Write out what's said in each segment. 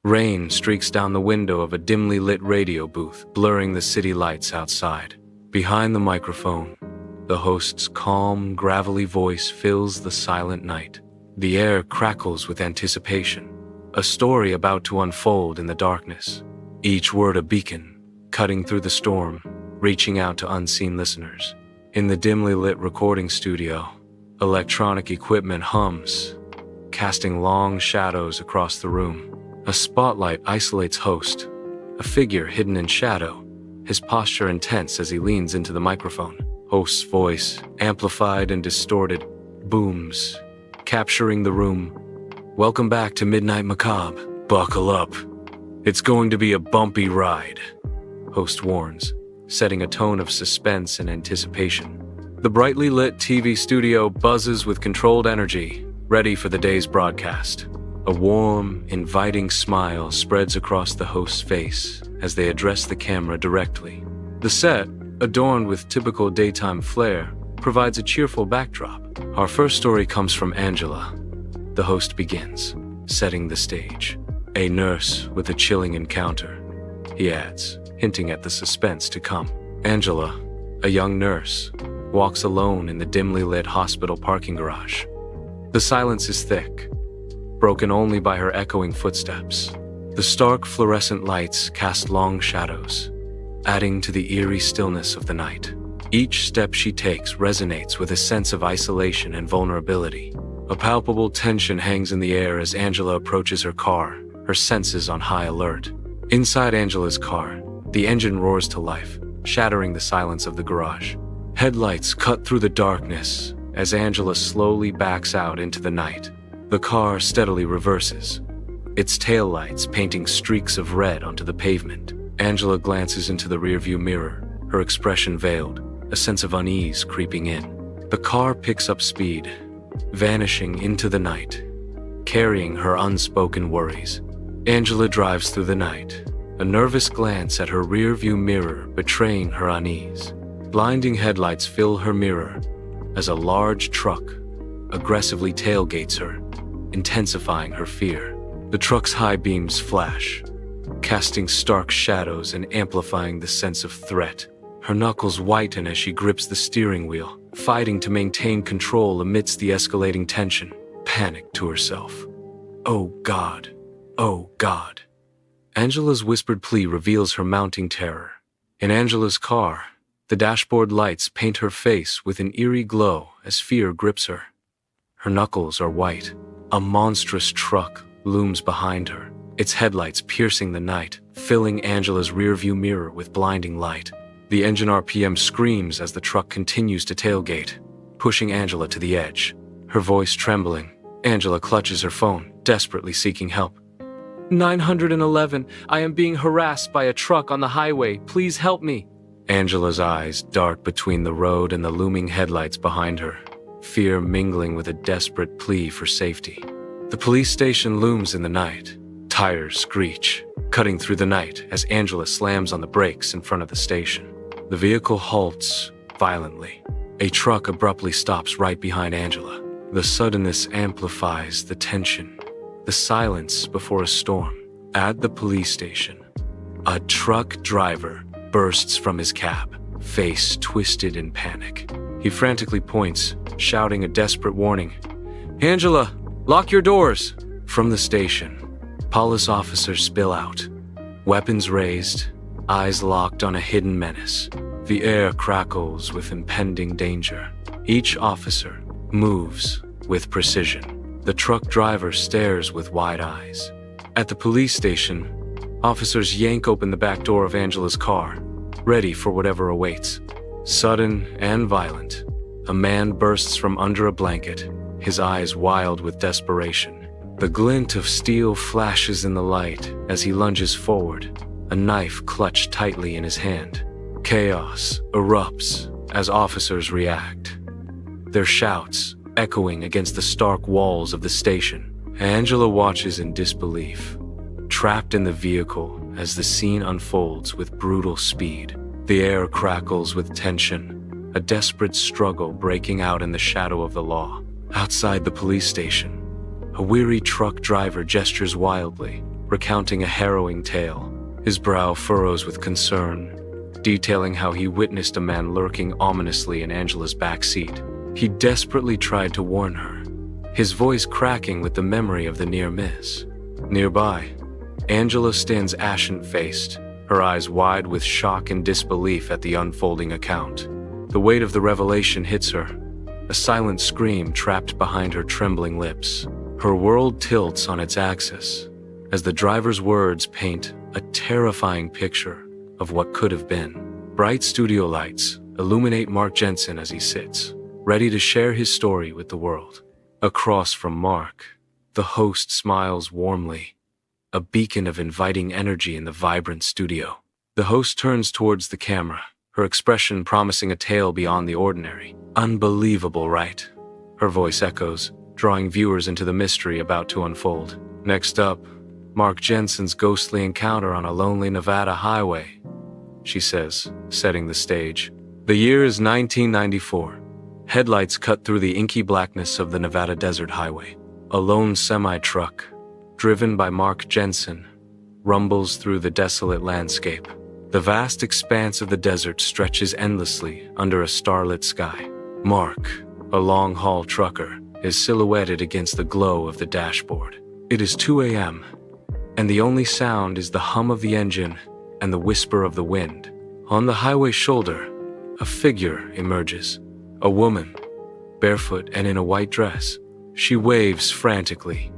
Rain streaks down the window of a dimly lit radio booth, blurring the city lights outside. Behind the microphone, the host's calm, gravelly voice fills the silent night. The air crackles with anticipation, a story about to unfold in the darkness. Each word a beacon, cutting through the storm, reaching out to unseen listeners. In the dimly lit recording studio, electronic equipment hums, casting long shadows across the room. A spotlight isolates host, a figure hidden in shadow, his posture intense as he leans into the microphone. Host's voice, amplified and distorted, booms, capturing the room. "Welcome back to Midnight Macabre. Buckle up. It's going to be a bumpy ride," host warns, setting a tone of suspense and anticipation. The brightly lit TV studio buzzes with controlled energy, ready for the day's broadcast. A warm, inviting smile spreads across the host's face as they address the camera directly. The set, adorned with typical daytime flair, provides a cheerful backdrop. Our first story comes from Angela. The host begins, setting the stage. "A nurse with a chilling encounter," he adds, hinting at the suspense to come. Angela, a young nurse, walks alone in the dimly lit hospital parking garage. The silence is thick, broken only by her echoing footsteps. The stark fluorescent lights cast long shadows, adding to the eerie stillness of the night. Each step she takes resonates with a sense of isolation and vulnerability. A palpable tension hangs in the air as Angela approaches her car, her senses on high alert. Inside Angela's car, the engine roars to life, shattering the silence of the garage. Headlights cut through the darkness as Angela slowly backs out into the night. The car steadily reverses, its taillights painting streaks of red onto the pavement. Angela glances into the rearview mirror, her expression veiled, a sense of unease creeping in. The car picks up speed, vanishing into the night, carrying her unspoken worries. Angela drives through the night, a nervous glance at her rearview mirror betraying her unease. Blinding headlights fill her mirror as a large truck aggressively tailgates her, intensifying her fear. The truck's high beams flash, casting stark shadows and amplifying the sense of threat. Her knuckles whiten as she grips the steering wheel, fighting to maintain control amidst the escalating tension. Panic to herself. "Oh God, oh God." Angela's whispered plea reveals her mounting terror. In Angela's car, the dashboard lights paint her face with an eerie glow as fear grips her. Her knuckles are white. A monstrous truck looms behind her, its headlights piercing the night, filling Angela's rearview mirror with blinding light. The engine RPM screams as the truck continues to tailgate, pushing Angela to the edge. Her voice trembling, Angela clutches her phone, desperately seeking help. 911, I am being harassed by a truck on the highway. Please help me." Angela's eyes dart between the road and the looming headlights behind her, fear mingling with a desperate plea for safety. The police station looms in the night. Tires screech, cutting through the night as Angela slams on the brakes in front of the station. The vehicle halts violently. A truck abruptly stops right behind Angela. The suddenness amplifies the tension, the silence before a storm. At the police station, a truck driver bursts from his cab, face twisted in panic. He frantically points, shouting a desperate warning. "Angela, lock your doors!" From the station, police officers spill out, weapons raised, eyes locked on a hidden menace. The air crackles with impending danger. Each officer moves with precision. The truck driver stares with wide eyes. At the police station, officers yank open the back door of Angela's car, ready for whatever awaits. Sudden and violent, a man bursts from under a blanket, his eyes wild with desperation. The glint of steel flashes in the light as he lunges forward, a knife clutched tightly in his hand. Chaos erupts as officers react, their shouts echoing against the stark walls of the station. Angela watches in disbelief, trapped in the vehicle as the scene unfolds with brutal speed. The air crackles with tension, a desperate struggle breaking out in the shadow of the law. Outside the police station, a weary truck driver gestures wildly, recounting a harrowing tale. His brow furrows with concern, detailing how he witnessed a man lurking ominously in Angela's backseat. He desperately tried to warn her, his voice cracking with the memory of the near miss. Nearby, Angela stands ashen-faced, her eyes wide with shock and disbelief at the unfolding account. The weight of the revelation hits her, a silent scream trapped behind her trembling lips. Her world tilts on its axis, as the driver's words paint a terrifying picture of what could have been. Bright studio lights illuminate Mark Jensen as he sits, ready to share his story with the world. Across from Mark, the host smiles warmly, a beacon of inviting energy in the vibrant studio. The host turns towards the camera, her expression promising a tale beyond the ordinary. Unbelievable, right? Her voice echoes, drawing viewers into the mystery about to unfold. Next up, Mark Jensen's ghostly encounter on a lonely Nevada highway, she says, setting the stage. The year is 1994. Headlights cut through the inky blackness of the Nevada desert highway. A lone semi-truck, driven by Mark Jensen, rumbles through the desolate landscape. The vast expanse of the desert stretches endlessly under a starlit sky. Mark, a long-haul trucker, is silhouetted against the glow of the dashboard. It is 2 a.m., and the only sound is the hum of the engine and the whisper of the wind. On the highway shoulder, a figure emerges. A woman, barefoot and in a white dress. She waves frantically,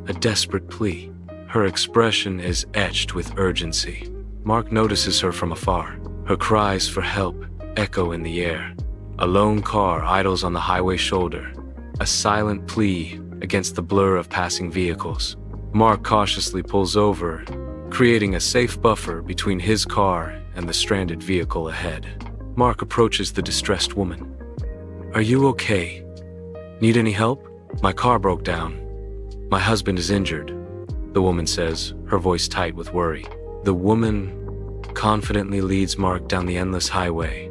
a desperate plea. Her expression is etched with urgency. Mark notices her from afar. Her cries for help echo in the air. A lone car idles on the highway shoulder, a silent plea against the blur of passing vehicles. Mark cautiously pulls over, creating a safe buffer between his car and the stranded vehicle ahead. Mark approaches the distressed woman. "Are you okay? Need any help? My car broke down. My husband is injured," the woman says, her voice tight with worry. The woman confidently leads Mark down the endless highway,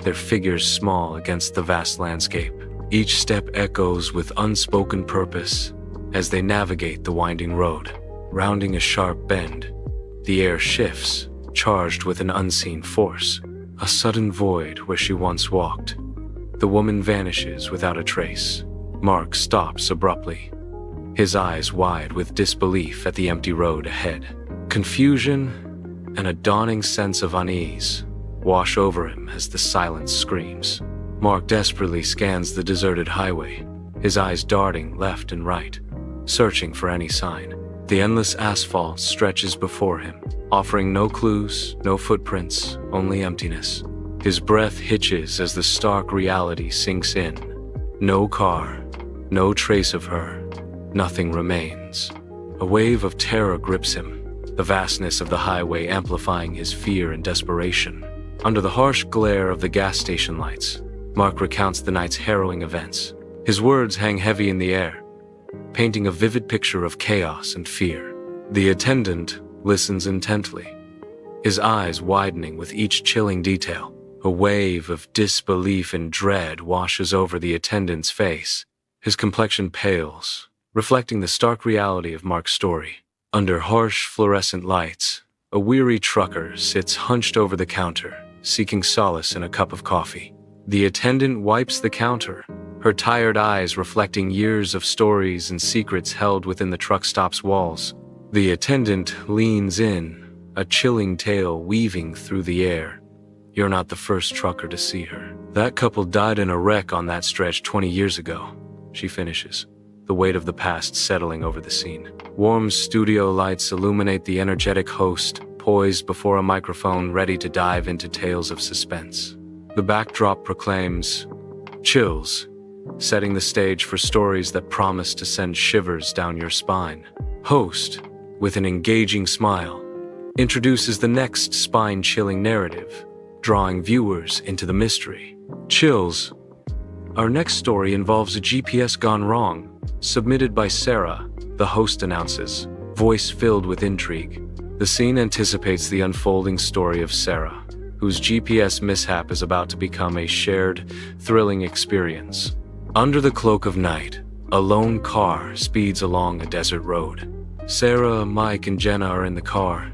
their figures small against the vast landscape. Each step echoes with unspoken purpose as they navigate the winding road. Rounding a sharp bend, the air shifts, charged with an unseen force. A sudden void where she once walked. The woman vanishes without a trace. Mark stops abruptly, his eyes wide with disbelief at the empty road ahead. Confusion and a dawning sense of unease wash over him as the silence screams. Mark desperately scans the deserted highway, his eyes darting left and right, searching for any sign. The endless asphalt stretches before him, offering no clues, no footprints, only emptiness. His breath hitches as the stark reality sinks in. No car, no trace of her, nothing remains. A wave of terror grips him, the vastness of the highway amplifying his fear and desperation. Under the harsh glare of the gas station lights, Mark recounts the night's harrowing events. His words hang heavy in the air, painting a vivid picture of chaos and fear. The attendant listens intently, his eyes widening with each chilling detail. A wave of disbelief and dread washes over the attendant's face. His complexion pales, reflecting the stark reality of Mark's story. Under harsh fluorescent lights, a weary trucker sits hunched over the counter, seeking solace in a cup of coffee. The attendant wipes the counter, her tired eyes reflecting years of stories and secrets held within the truck stop's walls. The attendant leans in, a chilling tale weaving through the air. "You're not the first trucker to see her. That couple died in a wreck on that stretch 20 years ago," she finishes, the weight of the past settling over the scene. Warm studio lights illuminate the energetic host, poised before a microphone ready to dive into tales of suspense. The backdrop proclaims, "Chills," setting the stage for stories that promise to send shivers down your spine. Host, with an engaging smile, introduces the next spine-chilling narrative, drawing viewers into the mystery. Chills. Our next story involves a GPS gone wrong, submitted by Sarah, the host announces, voice filled with intrigue. The scene anticipates the unfolding story of Sarah, whose GPS mishap is about to become a shared, thrilling experience. Under the cloak of night, a lone car speeds along a desert road. Sarah, Mike, and Jenna are in the car,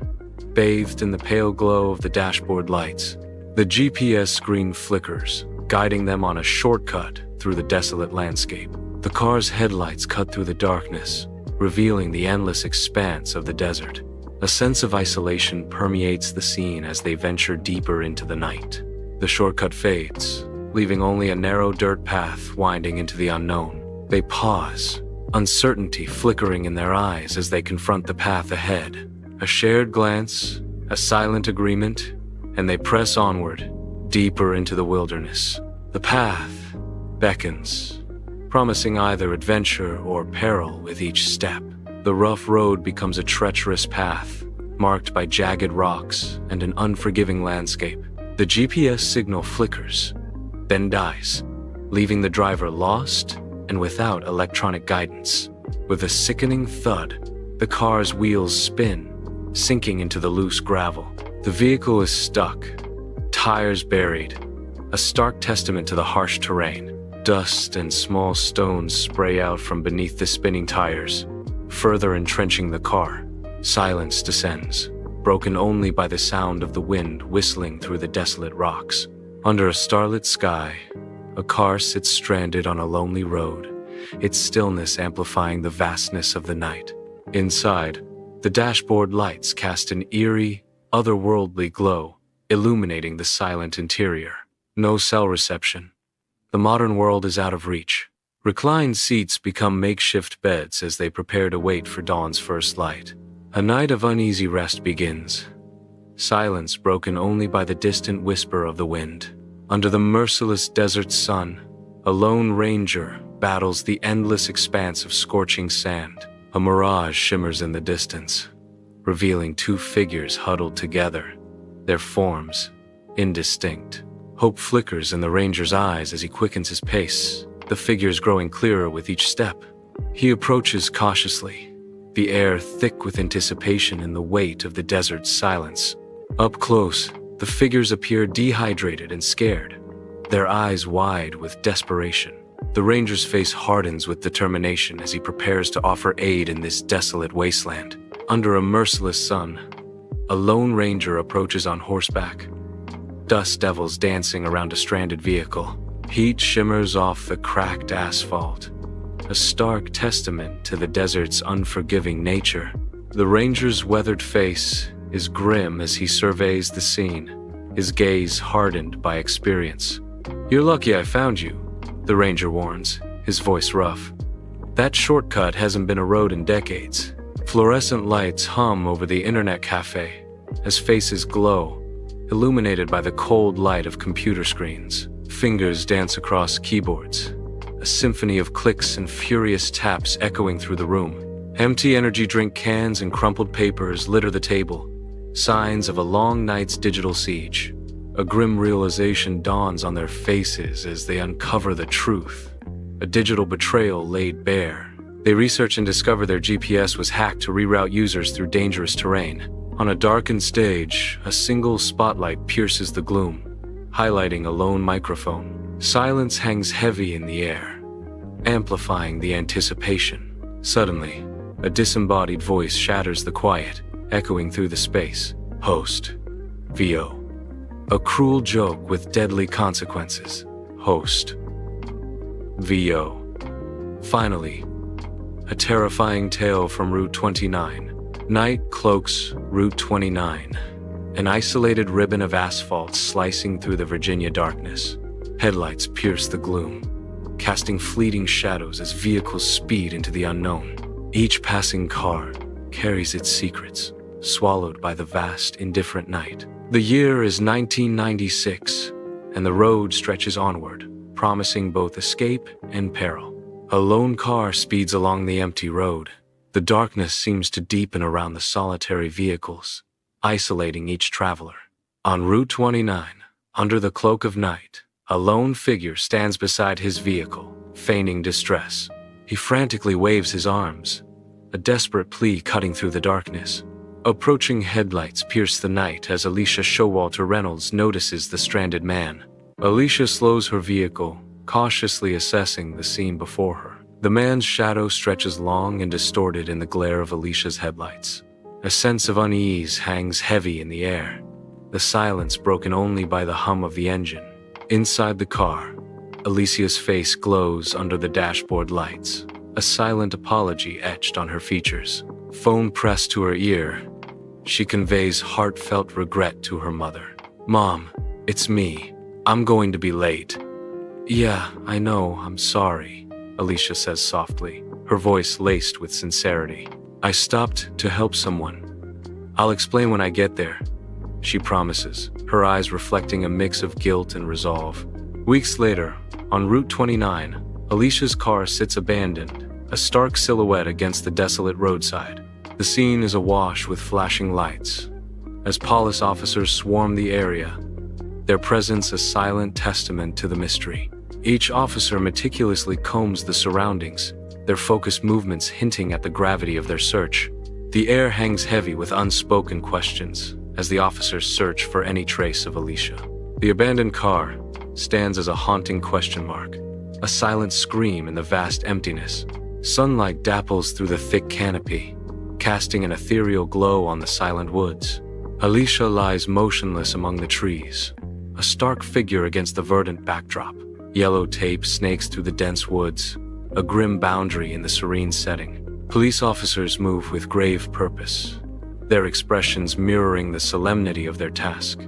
bathed in the pale glow of the dashboard lights. The GPS screen flickers, guiding them on a shortcut through the desolate landscape. The car's headlights cut through the darkness, revealing the endless expanse of the desert. A sense of isolation permeates the scene as they venture deeper into the night. The shortcut fades, leaving only a narrow dirt path winding into the unknown. They pause, uncertainty flickering in their eyes as they confront the path ahead. A shared glance, a silent agreement, and they press onward, deeper into the wilderness. The path beckons, promising either adventure or peril with each step. The rough road becomes a treacherous path, marked by jagged rocks and an unforgiving landscape. The GPS signal flickers, then dies, leaving the driver lost and without electronic guidance. With a sickening thud, the car's wheels spin, sinking into the loose gravel. The vehicle is stuck, tires buried, a stark testament to the harsh terrain. Dust and small stones spray out from beneath the spinning tires, further entrenching the car. Silence descends, broken only by the sound of the wind whistling through the desolate rocks. Under a starlit sky, a car sits stranded on a lonely road, its stillness amplifying the vastness of the night. Inside, the dashboard lights cast an eerie, otherworldly glow, illuminating the silent interior. No cell reception. The modern world is out of reach. Reclined seats become makeshift beds as they prepare to wait for dawn's first light. A night of uneasy rest begins, silence broken only by the distant whisper of the wind. Under the merciless desert sun, a lone ranger battles the endless expanse of scorching sand. A mirage shimmers in the distance, revealing two figures huddled together, their forms indistinct. Hope flickers in the ranger's eyes as he quickens his pace, the figures growing clearer with each step. He approaches cautiously, the air thick with anticipation and the weight of the desert's silence. Up close, the figures appear dehydrated and scared, their eyes wide with desperation. The ranger's face hardens with determination as he prepares to offer aid in this desolate wasteland. Under a merciless sun, a lone ranger approaches on horseback, dust devils dancing around a stranded vehicle. Heat shimmers off the cracked asphalt, a stark testament to the desert's unforgiving nature. The ranger's weathered face is grim as he surveys the scene, his gaze hardened by experience. "You're lucky I found you," the ranger warns, his voice rough. "That shortcut hasn't been a road in decades." Fluorescent lights hum over the internet cafe as faces glow, illuminated by the cold light of computer screens. Fingers dance across keyboards, a symphony of clicks and furious taps echoing through the room. Empty energy drink cans and crumpled papers litter the table, signs of a long night's digital siege. A grim realization dawns on their faces as they uncover the truth, a digital betrayal laid bare. They research and discover their GPS was hacked to reroute users through dangerous terrain. On a darkened stage, a single spotlight pierces the gloom, highlighting a lone microphone. Silence hangs heavy in the air, amplifying the anticipation. Suddenly, a disembodied voice shatters the quiet, echoing through the space. "Host. VO. A cruel joke with deadly consequences. Host. VO." Finally, a terrifying tale from Route 29. Night cloaks Route 29, an isolated ribbon of asphalt slicing through the Virginia darkness. Headlights pierce the gloom, casting fleeting shadows as vehicles speed into the unknown. Each passing car carries its secrets, swallowed by the vast, indifferent night. The year is 1996, and the road stretches onward, promising both escape and peril. A lone car speeds along the empty road. The darkness seems to deepen around the solitary vehicles, isolating each traveler. On Route 29, under the cloak of night, a lone figure stands beside his vehicle, feigning distress. He frantically waves his arms, a desperate plea cutting through the darkness. Approaching headlights pierce the night as Alicia Showalter Reynolds notices the stranded man. Alicia slows her vehicle, cautiously assessing the scene before her. The man's shadow stretches long and distorted in the glare of Alicia's headlights. A sense of unease hangs heavy in the air, the silence broken only by the hum of the engine. Inside the car, Alicia's face glows under the dashboard lights, a silent apology etched on her features. Phone pressed to her ear, she conveys heartfelt regret to her mother. "Mom, it's me. I'm going to be late." "Yeah, I know, I'm sorry," Alicia says softly, her voice laced with sincerity. "I stopped to help someone. I'll explain when I get there," she promises, her eyes reflecting a mix of guilt and resolve. Weeks later, on Route 29, Alicia's car sits abandoned, a stark silhouette against the desolate roadside. The scene is awash with flashing lights. As police officers swarm the area, their presence a silent testament to the mystery. Each officer meticulously combs the surroundings, their focused movements hinting at the gravity of their search. The air hangs heavy with unspoken questions as the officers search for any trace of Alicia. The abandoned car stands as a haunting question mark, a silent scream in the vast emptiness. Sunlight dapples through the thick canopy, casting an ethereal glow on the silent woods. Alicia lies motionless among the trees, a stark figure against the verdant backdrop. Yellow tape snakes through the dense woods, a grim boundary in the serene setting. Police officers move with grave purpose, their expressions mirroring the solemnity of their task.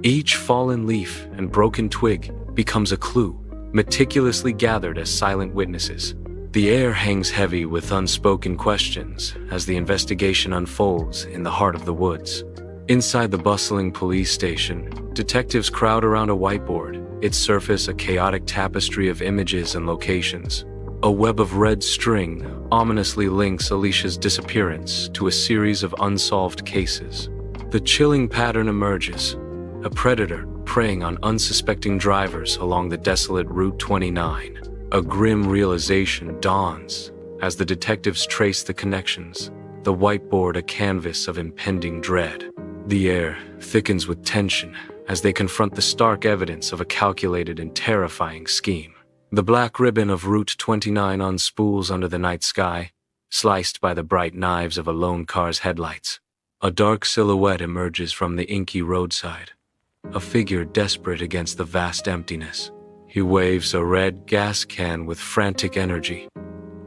Each fallen leaf and broken twig becomes a clue, meticulously gathered as silent witnesses. The air hangs heavy with unspoken questions as the investigation unfolds in the heart of the woods. Inside the bustling police station, detectives crowd around a whiteboard, its surface a chaotic tapestry of images and locations. A web of red string ominously links Alicia's disappearance to a series of unsolved cases. The chilling pattern emerges, a predator preying on unsuspecting drivers along the desolate Route 29. A grim realization dawns as the detectives trace the connections, the whiteboard a canvas of impending dread. The air thickens with tension as they confront the stark evidence of a calculated and terrifying scheme. The black ribbon of Route 29 unspools under the night sky, sliced by the bright knives of a lone car's headlights. A dark silhouette emerges from the inky roadside, a figure desperate against the vast emptiness. He waves a red gas can with frantic energy,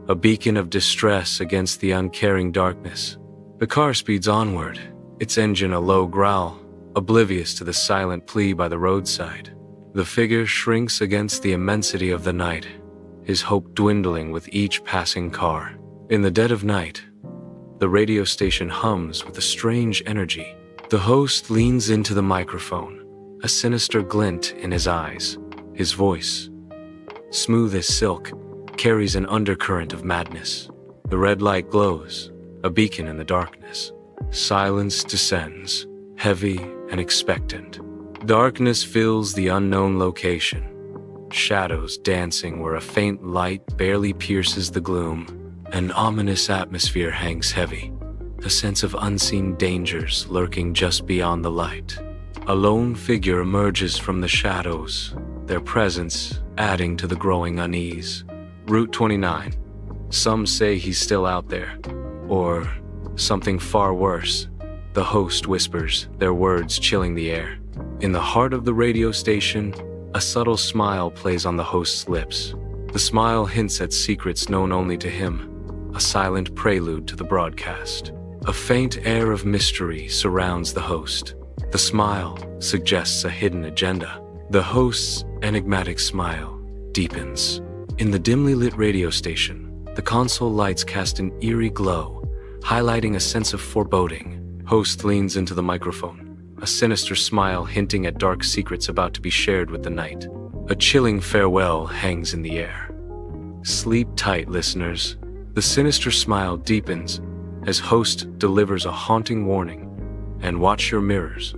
a beacon of distress against the uncaring darkness. The car speeds onward, its engine a low growl, oblivious to the silent plea by the roadside. The figure shrinks against the immensity of the night, his hope dwindling with each passing car. In the dead of night, the radio station hums with a strange energy. The host leans into the microphone, a sinister glint in his eyes. His voice, smooth as silk, carries an undercurrent of madness. The red light glows, a beacon in the darkness. Silence descends, heavy and expectant. Darkness fills the unknown location, shadows dancing where a faint light barely pierces the gloom. An ominous atmosphere hangs heavy, a sense of unseen dangers lurking just beyond the light. A lone figure emerges from the shadows, their presence adding to the growing unease. Route 29. Some say he's still out there, or something far worse. The host whispers, their words chilling the air. In the heart of the radio station, a subtle smile plays on the host's lips. The smile hints at secrets known only to him, a silent prelude to the broadcast. A faint air of mystery surrounds the host. The smile suggests a hidden agenda. The host's enigmatic smile deepens. In the dimly lit radio station, the console lights cast an eerie glow, highlighting a sense of foreboding. Host leans into the microphone, a sinister smile hinting at dark secrets about to be shared with the night. A chilling farewell hangs in the air. Sleep tight, listeners. The sinister smile deepens as host delivers a haunting warning. And watch your mirrors.